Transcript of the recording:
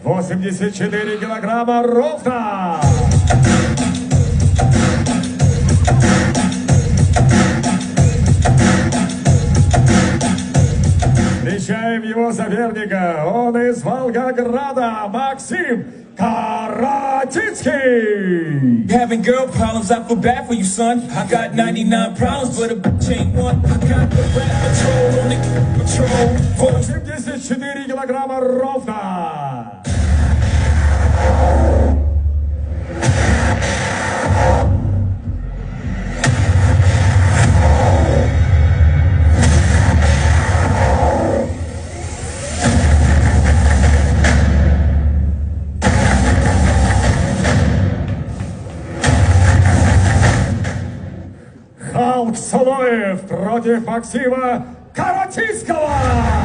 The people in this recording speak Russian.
84 килограмма ровно. Встречаем его соперника. Он из Волгограда. Максим Каратицкий. Having girl problems, I feel bad for you, son. I got 99 problems, but a bitch ain't one. I got the rap patrol on the patrol. 84 килограмма ровно. Халк Цолоев против Максима Каратицкого.